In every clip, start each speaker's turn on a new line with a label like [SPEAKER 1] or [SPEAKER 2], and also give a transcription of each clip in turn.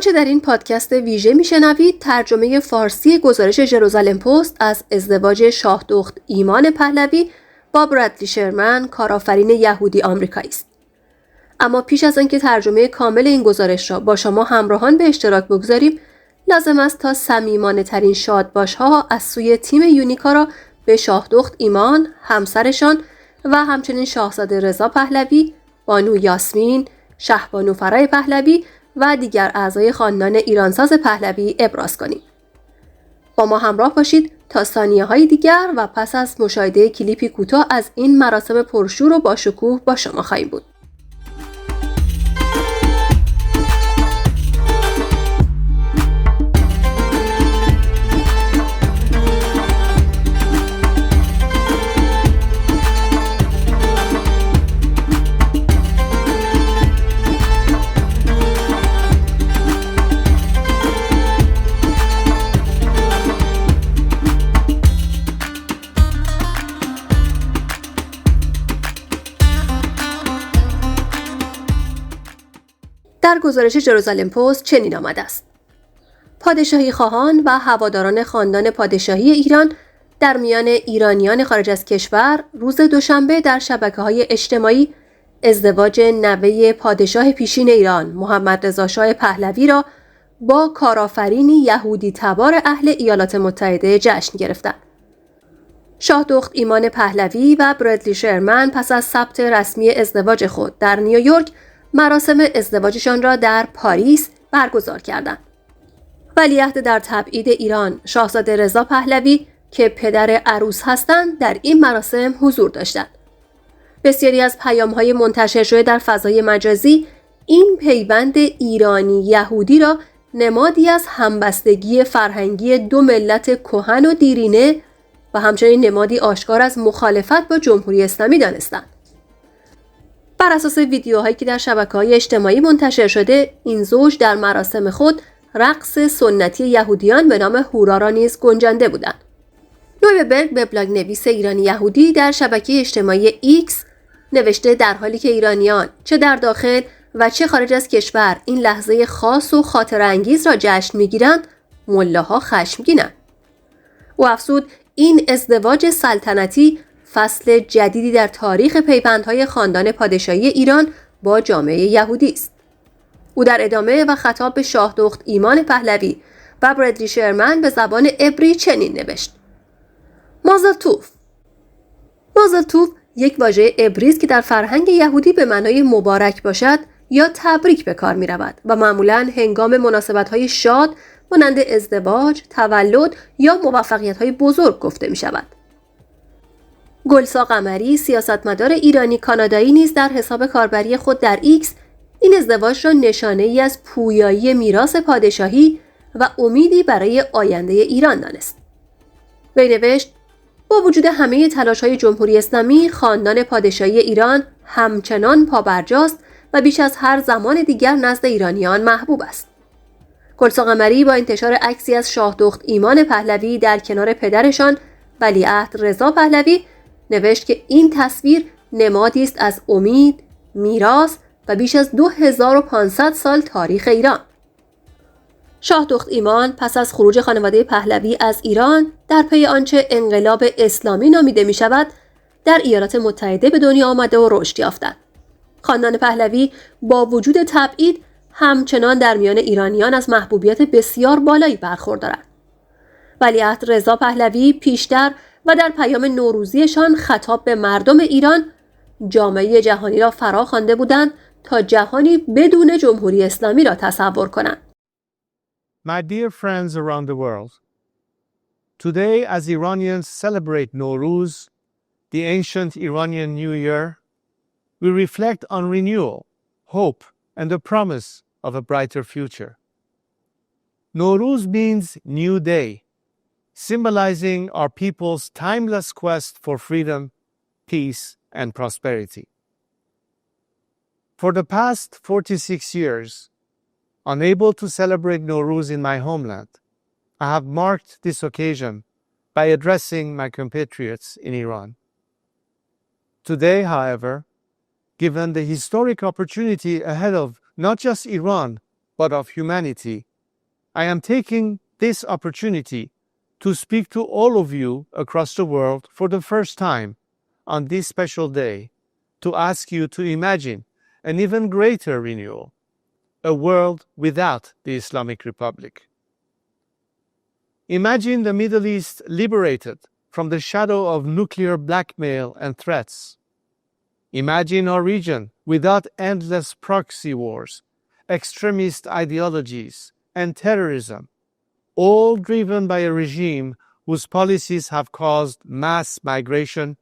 [SPEAKER 1] آنچه در این پادکست ویژه میشنوید ترجمه فارسی گزارش جروزالم پست از ازدواج شاهدخت ایمان پهلوی با بردلی شرمن کارآفرین یهودی-آمریکایی است. اما پیش از آنکه ترجمه کامل این گزارش را با شما همراهان به اشتراک بگذاریم، لازم است تا صمیمانه ترین شادباش ها از سوی تیم یونیکا را به شاهدخت ایمان، همسرشان و همچنین شاهزاده رضا پهلوی، بانو یاسمین، شهبانو برای پهلوی و دیگر اعضای خاندان ایرانساز پهلوی ابراز کنیم. با ما همراه باشید تا ثانیه‌های دیگر و پس از مشاهده کلیپی کوتاه از این مراسم پرشور و باشکوه با شما خواهیم بود. در گزارش جروزالم پست چنین آمده است: پادشاهی خواهان و هواداران خاندان پادشاهی ایران در میان ایرانیان خارج از کشور روز دوشنبه در شبکه‌های اجتماعی ازدواج نوه پادشاه پیشین ایران محمد رضا شاه پهلوی را با کارآفرینی یهودی تبار اهل ایالات متحده جشن گرفتند. شاهدخت ایمان پهلوی و بردلی شرمن پس از ثبت رسمی ازدواج خود در نیویورک مراسم ازدواجشان را در پاریس برگزار کردند. ولیعهد در تبعید ایران شاهزاده رضا پهلوی که پدر عروس هستند در این مراسم حضور داشتند. بسیاری از پیام‌های منتشر شده در فضای مجازی این پیوند ایرانی یهودی را نمادی از همبستگی فرهنگی دو ملت کهن و دیرینه و همچنین نمادی آشکار از مخالفت با جمهوری اسلامی دانستند. بر اساس ویدیوهایی که در شبکه‌های اجتماعی منتشر شده، این زوج در مراسم خود رقص سنتی یهودیان به نام هورا را نیز گنجانده بودند. نویبرگ وبلاگ نویس ایرانی یهودی در شبکه اجتماعی ایکس نوشته در حالی که ایرانیان چه در داخل و چه خارج از کشور این لحظه خاص و خاطره انگیز را جشن می‌گیرند، ملاها خشمگینند. او افزود این ازدواج سلطنتی فصل جدیدی در تاریخ پیوندهای خاندان پادشاهی ایران با جامعه یهودی است. او در ادامه و خطاب به شاهدخت ایمان پهلوی و بردلی شرمن به زبان عبری چنین نوشت: مازل توف. مازل توف یک واژه عبری است که در فرهنگ یهودی به معنای مبارک باشد یا تبریک به کار می رود و معمولاً هنگام مناسبت‌های شاد مانند ازدواج، تولد یا موفقیت‌های بزرگ گفته می شود. گلسا قمری سیاستمدار ایرانی کانادایی نیز در حساب کاربری خود در ایکس این ازدواج را نشانه‌ای از پویایی میراث پادشاهی و امیدی برای آینده ایران دانست. وی نوشت: با وجود همه تلاش‌های جمهوری اسلامی، خاندان پادشاهی ایران همچنان پابرجاست و بیش از هر زمان دیگر نزد ایرانیان محبوب است. گلسا قمری با انتشار عکسی از شاهدخت ایمان پهلوی در کنار پدرشان ولیعهد رضا پهلوی نوشت که این تصویر نمادی است از امید، میراث و بیش از 2500 سال تاریخ ایران. شاهدخت ایمان پس از خروج خانواده پهلوی از ایران در پی آنچه انقلاب اسلامی نامیده می شود در ایالات متحده به دنیا آمده و رشد یافتند. خاندان پهلوی با وجود تبعید همچنان در میان ایرانیان از محبوبیت بسیار بالایی برخوردارند. ولیعهد رضا پهلوی پیشتر و در پیام نوروزیشان خطاب به مردم ایران جامعه جهانی را فرا خوانده بودند تا جهانی بدون جمهوری اسلامی را تصور کنند.
[SPEAKER 2] My dear friends around the world, today as Iranians celebrate Nowruz, the ancient Iranian New Year, we reflect on renewal, hope, and the promise of a brighter future. Nowruz means new day, symbolizing our people's timeless quest for freedom, peace, and prosperity. For the past 46 years, unable to celebrate Nowruz in my homeland, I have marked this occasion by addressing my compatriots in Iran. Today, however, given the historic opportunity ahead of not just Iran, but of humanity, I am taking this opportunity to speak to all of you across the world for the first time on this special day, to ask you to imagine an even greater renewal, a world without the Islamic Republic. Imagine the Middle East liberated from the shadow of nuclear blackmail and threats. Imagine our region without endless proxy wars, extremist ideologies, and terrorism, all driven by a regime whose policies have caused mass migration,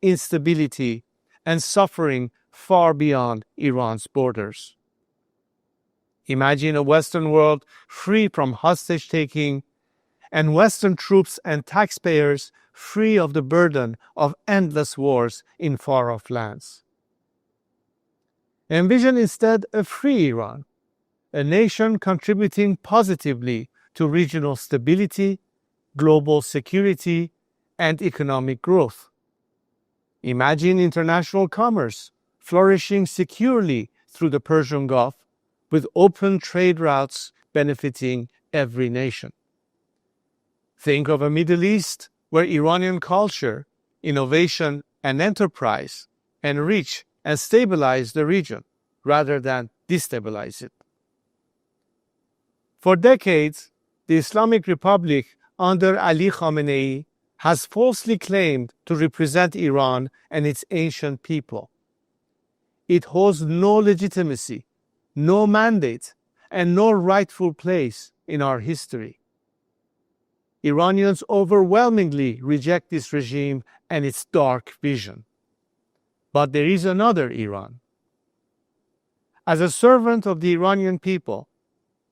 [SPEAKER 2] instability, and suffering far beyond Iran's borders. Imagine a Western world free from hostage-taking and Western troops and taxpayers free of the burden of endless wars in far-off lands. Envision instead a free Iran, a nation contributing positively to regional stability, global security, and economic growth. Imagine international commerce flourishing securely through the Persian Gulf, with open trade routes benefiting every nation. Think of a Middle East where Iranian culture, innovation, and enterprise enrich and stabilize the region rather than destabilize it. For decades, the Islamic Republic under Ali Khamenei has falsely claimed to represent Iran and its ancient people. It holds no legitimacy, no mandate, and no rightful place in our history. Iranians overwhelmingly reject this regime and its dark vision. But there is another Iran. As a servant of the Iranian people,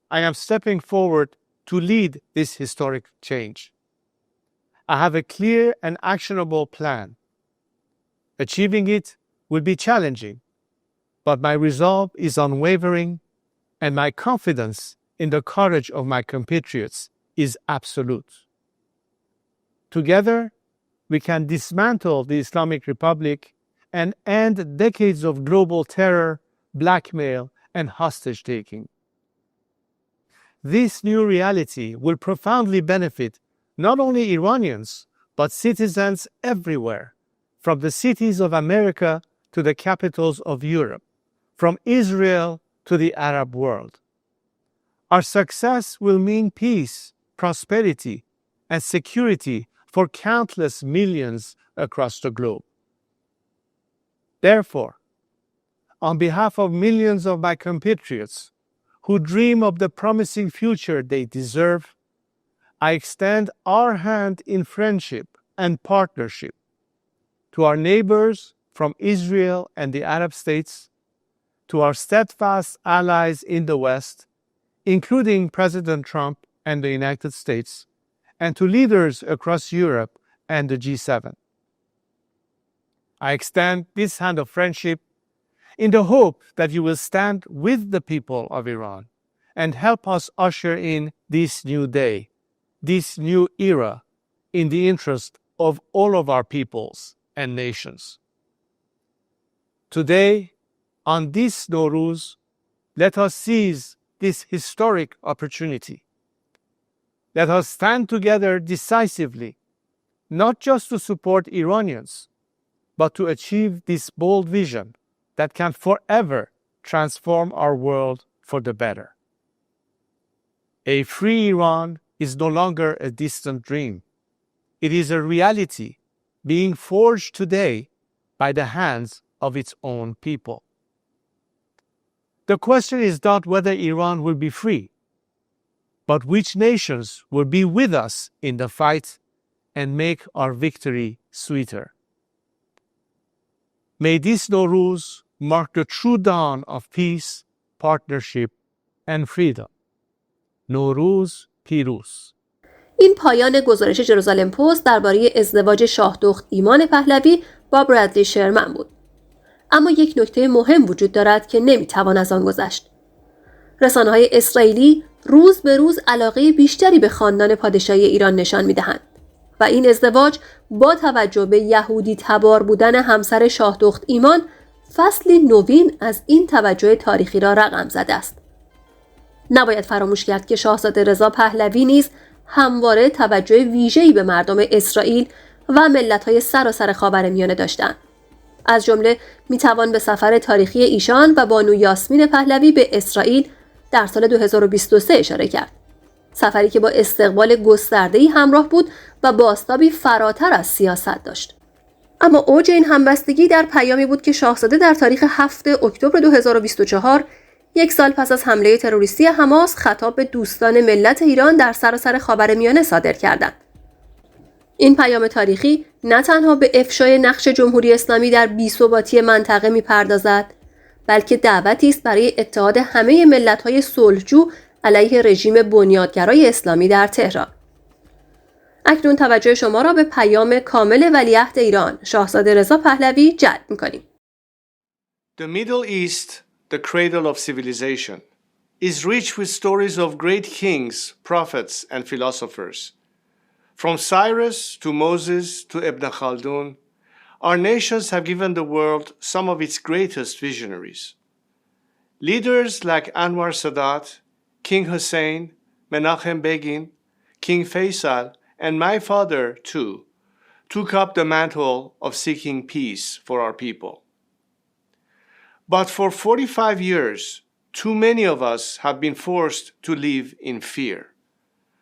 [SPEAKER 2] I am stepping forward to lead this historic change. I have a clear and actionable plan. Achieving it will be challenging, but my resolve is unwavering, and my confidence in the courage of my compatriots is absolute. Together, we can dismantle the Islamic Republic and end decades of global terror, blackmail, and hostage-taking. This new reality will profoundly benefit not only Iranians, but citizens everywhere, from the cities of America to the capitals of Europe, from Israel to the Arab world. Our success will mean peace, prosperity, and security for countless millions across the globe. Therefore, on behalf of millions of my compatriots who dream of the promising future they deserve, I extend our hand in friendship and partnership to our neighbors from Israel and the Arab states, to our steadfast allies in the West, including President Trump and the United States, and to leaders across Europe and the G7. I extend this hand of friendship in the hope that you will stand with the people of Iran and help us usher in this new day, this new era, in the interest of all of our peoples and nations. Today, on this Nowruz, let us seize this historic opportunity. Let us stand together decisively, not just to support Iranians, but to achieve this bold vision that can forever transform our world for the better. A free Iran is no longer a distant dream. It is a reality being forged today by the hands of its own people. The question is not whether Iran will be free, but which nations will be with us in the fight and make our victory sweeter. May this Nowruz mark the true dawn of peace, partnership, and freedom. نوروز پیروز.
[SPEAKER 1] این پایان گزارش جروزالم پست درباره ازدواج شاهدخت ایمان پهلوی با بردلی شرمن بود. اما یک نکته مهم وجود دارد که نمیتوان از آن گذشت. رسانه‌های اسرائیلی روز به روز علاقه بیشتری به خاندان پادشاهی ایران نشان می‌دهند و این ازدواج با توجه به یهودی تبار بودن همسر شاهدخت ایمان فصلی نوین از این توجه تاریخی را رقم زده است. نباید فراموش کرد که شاهزاده رضا پهلوی نیز همواره توجه ویژه‌ای به مردم اسرائیل و ملت‌های سراسر خاورمیانه داشتند. از جمله میتوان به سفر تاریخی ایشان و بانو یاسمین پهلوی به اسرائیل در سال 2023 اشاره کرد. سفری که با استقبال گسترده‌ای همراه بود و بازتابی فراتر از سیاست داشت. اما اوج این همبستگی در پیامی بود که شاهزاده در تاریخ 7 اکتبر 2024 یک سال پس از حمله تروریستی حماس خطاب به دوستان ملت ایران در سراسر خاورمیانه صادر کردند. این پیام تاریخی نه تنها به افشای نقش جمهوری اسلامی در بی‌ثباتی منطقه می‌پردازد، بلکه دعوتی است برای اتحاد همه ملت‌های صلحجو علیه رژیم بنیادگرای اسلامی در تهران. اکنون توجه شما را به پیام کامل ولیعهد ایران شاهزاده رضا پهلوی جلب می‌کنیم.
[SPEAKER 2] The Middle East, the cradle of civilization, is rich with stories of great kings, prophets, and philosophers. From Cyrus to Moses to Ibn Khaldun, our nations have given the world some of its greatest visionaries. Leaders like Anwar Sadat, King Hussein, Menachem Begin, King Faisal, and my father, too, took up the mantle of seeking peace for our people. But for 45 years, too many of us have been forced to live in fear.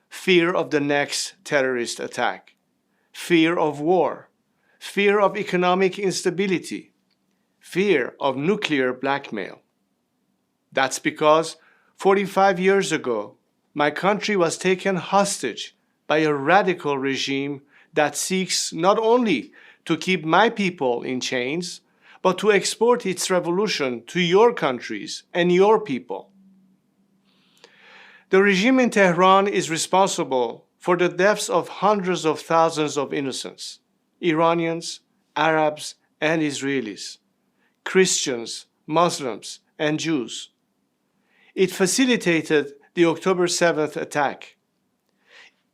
[SPEAKER 2] Fear of the next terrorist attack, fear of war, fear of economic instability, fear of nuclear blackmail. That's because 45 years ago, my country was taken hostage by a radical regime that seeks not only to keep my people in chains, but to export its revolution to your countries and your people. The regime in Tehran is responsible for the deaths of hundreds of thousands of innocents, Iranians, Arabs, and Israelis, Christians, Muslims, and Jews. It facilitated the October 7th attack.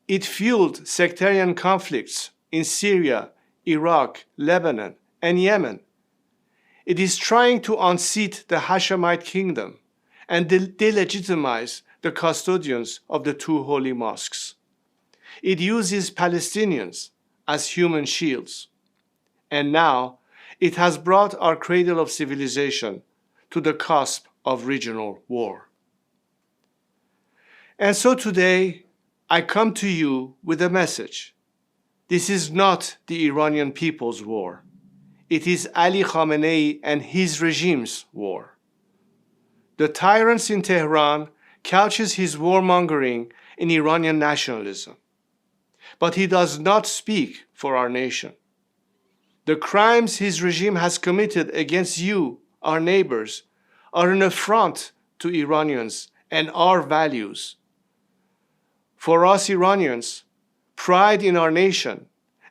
[SPEAKER 2] It fueled sectarian conflicts in Syria, Iraq, Lebanon, and Yemen. It is trying to unseat the Hashemite kingdom and delegitimize the custodians of the two holy mosques. It uses Palestinians as human shields. And now it has brought our cradle of civilization to the cusp of regional war. And so today, I come to you with a message. This is not the Iranian people's war. It is Ali Khamenei and his regime's war. The tyrant in Tehran couches his warmongering in Iranian nationalism. But he does not speak for our nation. The crimes his regime has committed against you, our neighbors, are an affront to Iranians and our values. For us Iranians, pride in our nation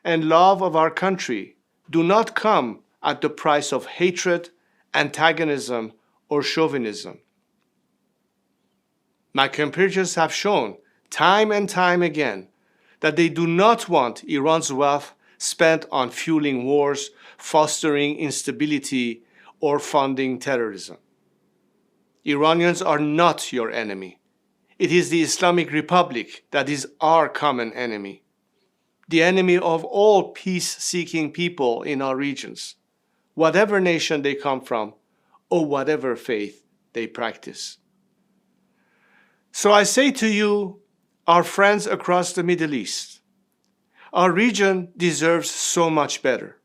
[SPEAKER 2] and love of our country do not come at the price of hatred, antagonism, or chauvinism. My compatriots have shown time and time again that they do not want Iran's wealth spent on fueling wars, fostering instability, or funding terrorism. Iranians are not your enemy. It is the Islamic Republic that is our common enemy, the enemy of all peace-seeking people in our regions, whatever nation they come from or whatever faith they practice. So I say to you, our friends across the Middle East, our region deserves so much better.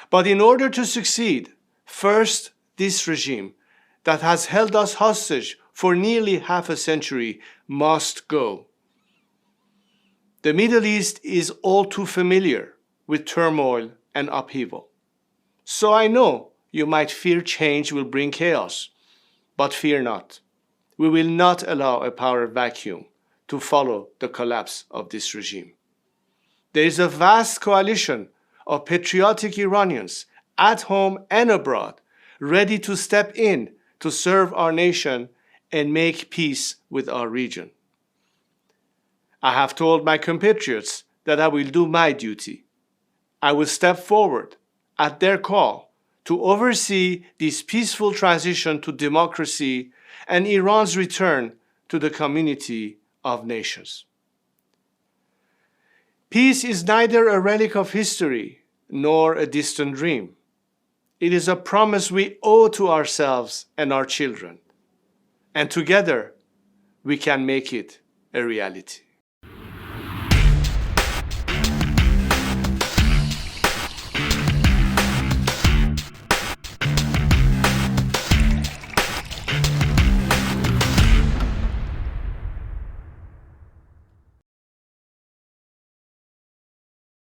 [SPEAKER 2] But in order to succeed, first, this regime that has held us hostage for nearly half a century must go. The Middle East is all too familiar with turmoil and upheaval. So I know you might fear change will bring chaos, but fear not. We will not allow a power vacuum to follow the collapse of this regime. There is a vast coalition of patriotic Iranians at home and abroad ready to step in to serve our nation and make peace with our region. I have told my compatriots that I will do my duty. I will step forward at their call to oversee this peaceful transition to democracy and Iran's return to the community of nations. Peace is neither a relic of history nor a distant dream. It is a promise we owe to ourselves and our children, and together we can make it a reality.